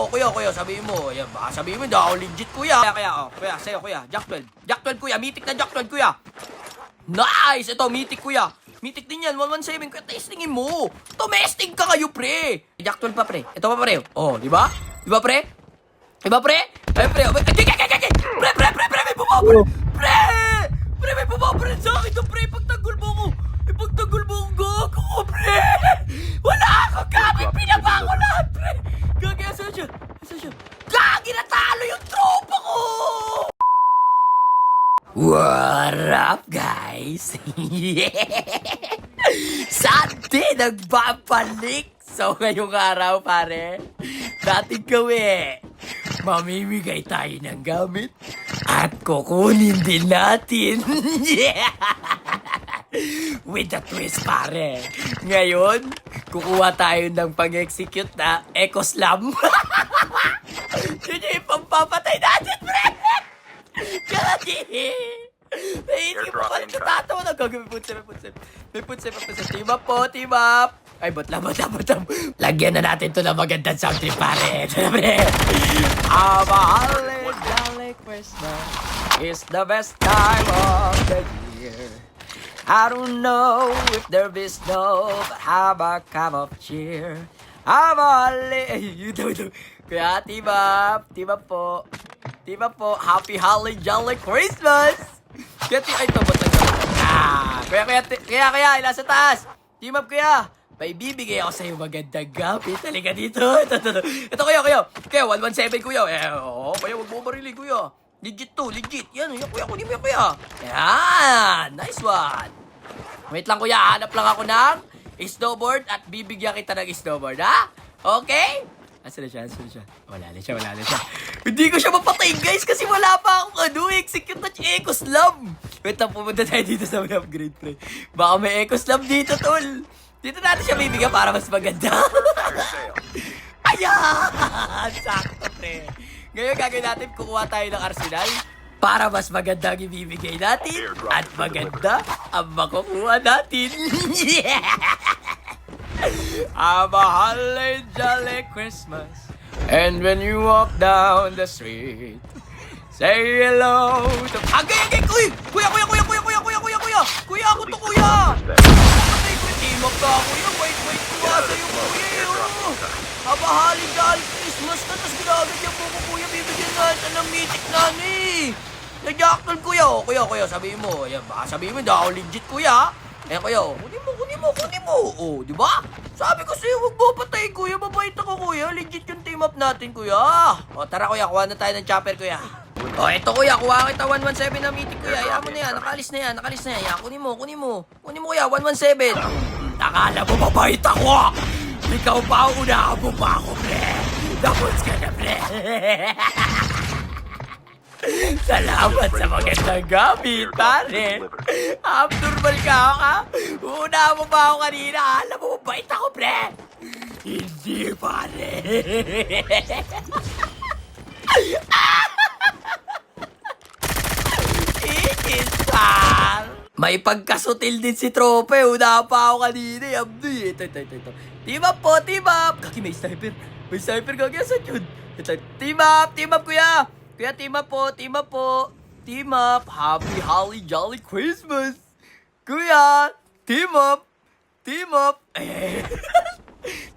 kuya, sabihin mo. Ayan, baka sabihin mo, hindi ako legit, kuya. Kuya, sa'yo, kuya. Jack 12. Jack 12, kuya. Mythic na Jack 12, kuya. Nice! Ito, mythic, kuya. Mythic din yan, 117. Kuya, testingin mo. Tumesting ka kayo, pre. Jack 12 pa, pre. Ito pa, pre. Oh, di ba? Di ba, pre? Di ba, pre? Ay, pre. Pre, may bumabra. Pre, may bumabra sa akin to, pre. Pagtanggol mo ko. Pagtanggol mo ko, gago, pre. Wala ako, gamit. Pinaba ko lahat, pre. Gagi, asan siya? Gagi, natalo yung tropa ko. What up, guys? Sante, nagbabalik. So, ngayong araw, pare, dating gawin, mamimigay tayo ng gamit at kukunin din natin. With the twist, pare. Ngayon, kukuha tayo ng pang-execute na Eco Slam. Yun yung pampapatay natin, pre! Gagi! Naisip mo ka natatawa na gagawin. May putsip. Team up po, team up! Ay, botlam. Lagyan na natin to ng magandang sound trip, pare. A jolly Christmas is the best time of the year. I don't know if there be snow, but have a cup of cheer. Ito. Kaya, team up po. Happy Holly Jolly Christmas! Kaya, ito, botlam. Kaya, ila sa taas. Team up, kuya. May bibigay ako sa'yo magandang gamit. Halika dito. Ito, kuya. Kaya, 117, kuya. Kuya, huwag mo marili, kuya. Legit to, legit. Yan, kuya, kunin mo yan, kuya. Yan, nice one. Wait lang, kuya. Hanap lang ako ng snowboard at bibigyan kita ng snowboard, ha? Okay? Asan na siya? Wala na siya. Hindi ko siya mapatay, guys, kasi wala pa akong execute na Eco Slam. Wait lang, pumunta tayo dito sa may upgrade, pre. Baka may Eco Slam dito, tol. Dito natin siya bibigyan para mas maganda. Ayan! Sakto, pre. Ngayon gagawin natin, kukuha tayo ng arsenal para mas maganda ang ibibigay natin at maganda ang makukuha natin. A holly jolly Christmas, and when you walk down the street, say hello to... Agay! Kuya! Kuya, ako to, kuya! Team up ka, kuya. Wait, kuya. Sa'yo, kuya. Holly jolly Christmas na, tas ginaganyan mo ko, kuya. Bibigyan natin ng mythic na, Najakal, kuya. Kuya, sabihin mo. Ayan, baka sabihin mo, hindi ako legit, kuya. Ayan, kuya. Kunin mo. Oh, di ba? Sabi ko sa'yo, huwag mo patay, kuya. Mabait ako, kuya. Legit yung team up natin, kuya. O, tara, kuya. Kuha na tayo ng chopper, kuya. O, eto, kuya. Kuha kita 117 na mythic, kuya. Hayaan mo na yan. Nakalis na yan. Hayaan, kunin mo. Kunin mo, kuya. 117. Akala mo mabait ako. Ikaw pa, unahan mo pa ako, pre. Dapat ka na, pre. Salamat sa magandang gamit, pare. Abnormal ka, ha? Una mo ba ako kanina? Alam mo, mabait ako, pre. Hindi, pare. Ikinsan. May pagkasutil din si Trope. Una pa ako kanina. Abdoy. Ito. Team up po, team up. Kaki, may sniper. Kaki, asan yun? Ito, team up, kuya. Kuya, team up po. Team up. Happy Holly Jolly Christmas. Kuya, team up.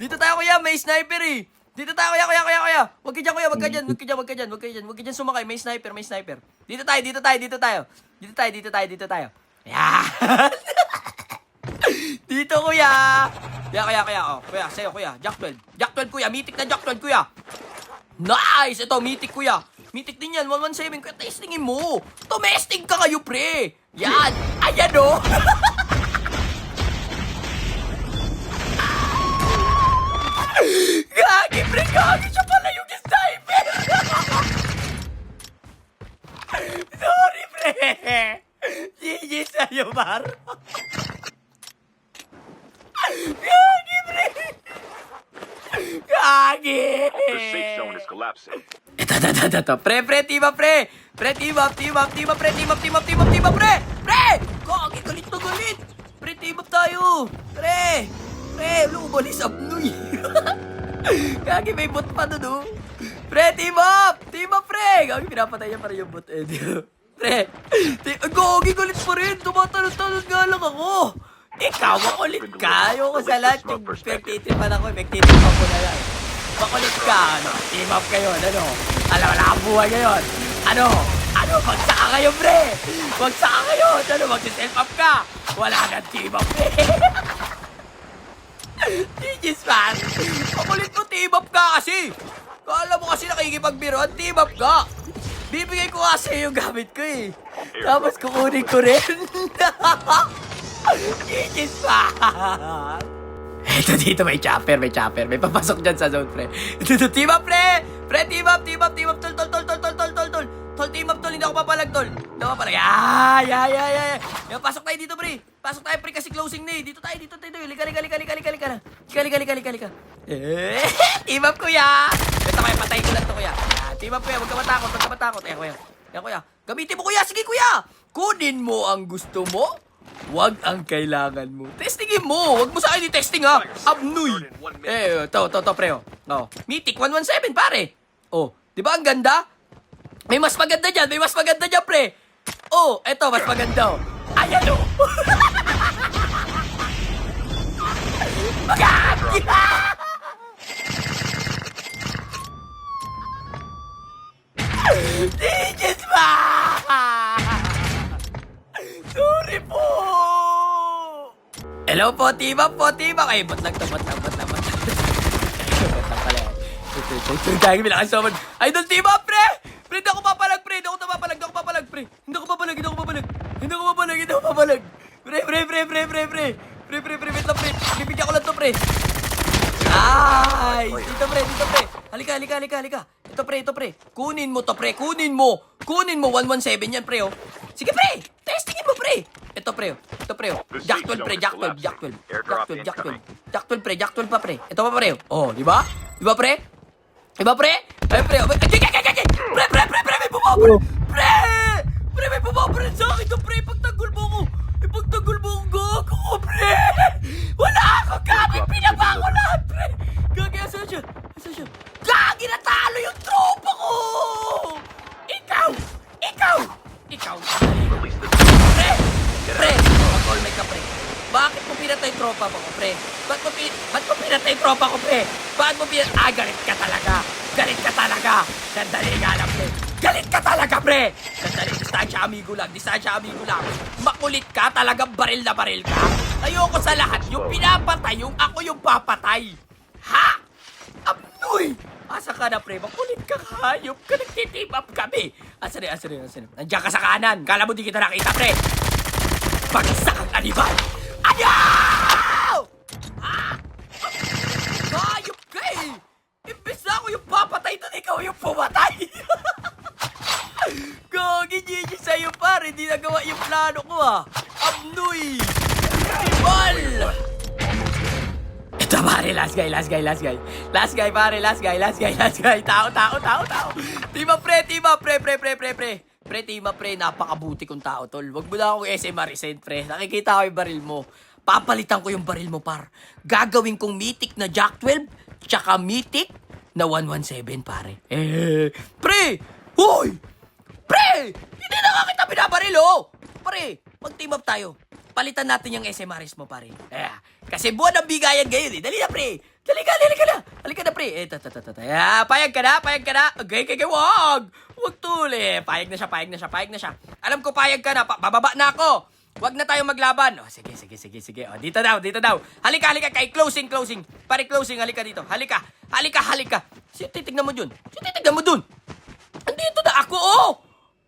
Dito tayo, kuya. May sniper, eh. Dito tayo, kuya. Huwag ka dyan sumakay. May sniper. Dito tayo. Yan. Dito, kuya. Kuya. Oh, kuya, sa'yo, kuya. Jack 12, kuya. Mythic na Jack 12, kuya. Nice! Ito, mythic, kuya. Mythic din yan, 117. Kaya testingin mo. Tumesting ka kayo, pre. Yan. Ayan, o. Gagi, pre. Siya pala yung sniper. Sorry, pre. GG sa'yo, Mar. Gagi, pre. Gagi. The safe zone is collapsing. Ito. Pre, team up, pre. Team up, pre. Gagi, galit. Pre, team up tayo. Pre, lumalis up nun. Gagi, may bot pa doon, oh. Pre, team up! Team up, pre! Gagi, pinapatay niya pa rin yung bot, eh. Pre, Gagi, galit pa rin. Tumatalon-talon nga lang ako. Ikaw, makulit ka. Ayoko sa lahat yung pagtitipan ako. Pagtitipan ko na lang. Makulit ka. Ano? Team up kayo. Ano? Alam, wala kang buhay ngayon. Ano? Magsaka kayo, pre. Magsaka kayo. Ano? Mag-self up ka. Wala nang team up, pre. Digis, man. Makulit mo, team up ka kasi. Kala mo kasi nakikipagbiroan, team up ka. Bibigay ko kasi yung gamit ko, eh. Tapos kukunin ko rin. Digis, man. Ito dito, may chopper. May papasok dyan sa zone, pre. Ito, team up, pre. Pre, team up. Tol. Tol, team up, tol. Hindi ako papalag, tol. Hindi ako papalag. Yan, pasok tayo dito, pre. Pasok tayo, pre, kasi closing na, eh. Dito tayo. Lika. Team up, kuya. Ito, kaya patayin ko lang to, kuya. Team up, kuya. Huwag ka matakot. Kuya. Gamitin mo, kuya. Sige, kuya. Kunin mo ang gusto mo. Huwag ang kailangan mo. Testingin mo. Huwag mo sa akin i-testing, ha. Abnoy. To, pre, oh. Mythic 117, pare. Oh, di ba ang ganda? May mas maganda dyan, pre. Oh, eto, mas maganda, oh. Ayan, oh. Magagi! Digits ba? Sorry po! Hello po, team up. Ay, ba't lang. Ba't lang pala. Dahil bilangan sa Idol, team up, pre! Pre, hindi ako papalag, pre. Hindi ako papalag, pre. Hindi ako papalag. Pre. Wait lang, pre. Bibigyan ko lang to, pre. Ay! Dito, pre. Halika. Ito, pre. Kunin mo to, pre. Kunin mo. 117 yan, pre, oh. Sige, pre. Testingin mo, pre. Ito, pre, oh. Jack 12, pre. Jack 12, pa, pre. Ito pa, pre, oh. Di ba, pre? Ay, pre. Pre, may bumabarin. Pre, may bumabarin sa akin to, pre. Ipagtanggol mo ko. Gago ko, pre. Wala akong gamit. Pinaba ko lahat, pre. Gagi, asan siya? Gagi, natalo yung tropa ko. Ikaw. Pre, mag-all ka, pre. Bakit mo pinatay tropa ko, pre? Ba't mo pinatay tropa ko, pre? Galit ka talaga. Sandali nga lang, pre. Galit ka talaga, pre. Sandali, distansya amigo lang. Makulit ka, talagang baril na baril ka. Ayoko sa lahat yung pinapatay, yung ako yung papatay. Ha? Abnoy! Asa ka na, pre? Makulit ka, hayop ka. Nagtitip up kami. Asa na? Nandiyan ka sa kanan. Kala mo di kita nakita, pre. Pagsakang animal! Ayaw! Ha? Hayop ka, eh. Imbes na ako yung papatay doon, ikaw yung pumatay. Gagi, GG sa'yo, pare. Hindi nagawa yung plano ko, ha. Abnoy! Animal! Ito, pare, last guy. Pare, last guy. Tao. Team up, pre. Pre, team up, pre. Napakabuti kong tao, tol. Wag mo na akong SMR send, pre. Nakikita ko yung baril mo. Papalitan ko yung baril mo, par. Gagawin kong mythic na Jack 12, tsaka mythic na 117, pare. Pre! Hoy! Pre! Hindi na nga kita binabaril, oh! Pre, mag-team up tayo. Palitan natin yung SMRs mo, pare. Kasi buwan ang bigayan ngayon, eh. Dali na, pre. Halika na, pre. Payag ka na. Okay, wag. Wag tuli. Payag na siya. Alam ko payag ka na. Bababa na ako. Wag na tayong maglaban. Oh, sige. Oh, dito daw. Halika. Kay closing. Pare, closing. Halika dito. Halika. Sino titignan mo dun? Andito na ako, oh!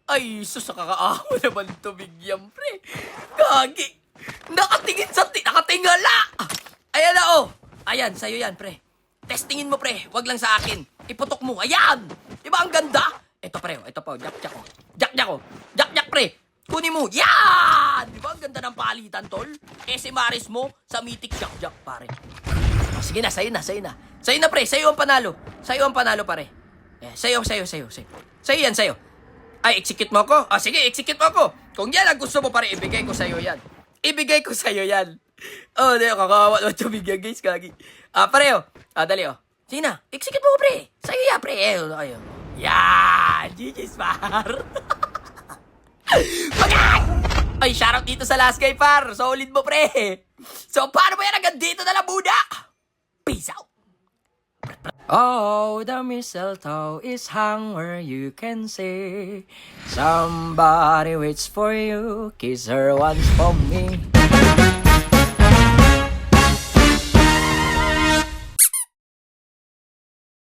Ay, sus, nakakaawa naman tumigyan, pre. Gagi. Nakatingala. Ayan na, oh. Ayan, sa'yo yan, pre. Testingin mo, pre. Wag lang sa akin. Iputok mo. Ayan. Diba ang ganda? Ito, pre. Ito po. Jack, pre. Kunin mo. Yan! Diba ang ganda ng palitan, tol? SMRs mo sa mythic Jack, pare. Oh, sige na, sa'yo na. Sa'yo na, pre. Sa'yo ang panalo, pare. Sa'yo. Sa'yo yan. Ay, execute mo ako? Sige, execute mo ako. Kung yan ang gusto mo, pare, ibigay ko sa'yo yan. Oh, di, kakawa naman tumigyan, guys, kagi. Pare, dali, Sige na, execute mo, pre. Sa'yo ya, pre. Ayun. Yan! GG's, par. Pagay! Ay, shoutout dito sa last guy, par. Solid mo, pre. So, paano ba yan? Hanggang dito na lang muna. Peace out. Oh, the mistletoe is hung where you can see somebody waits for you. Kiss her once for me.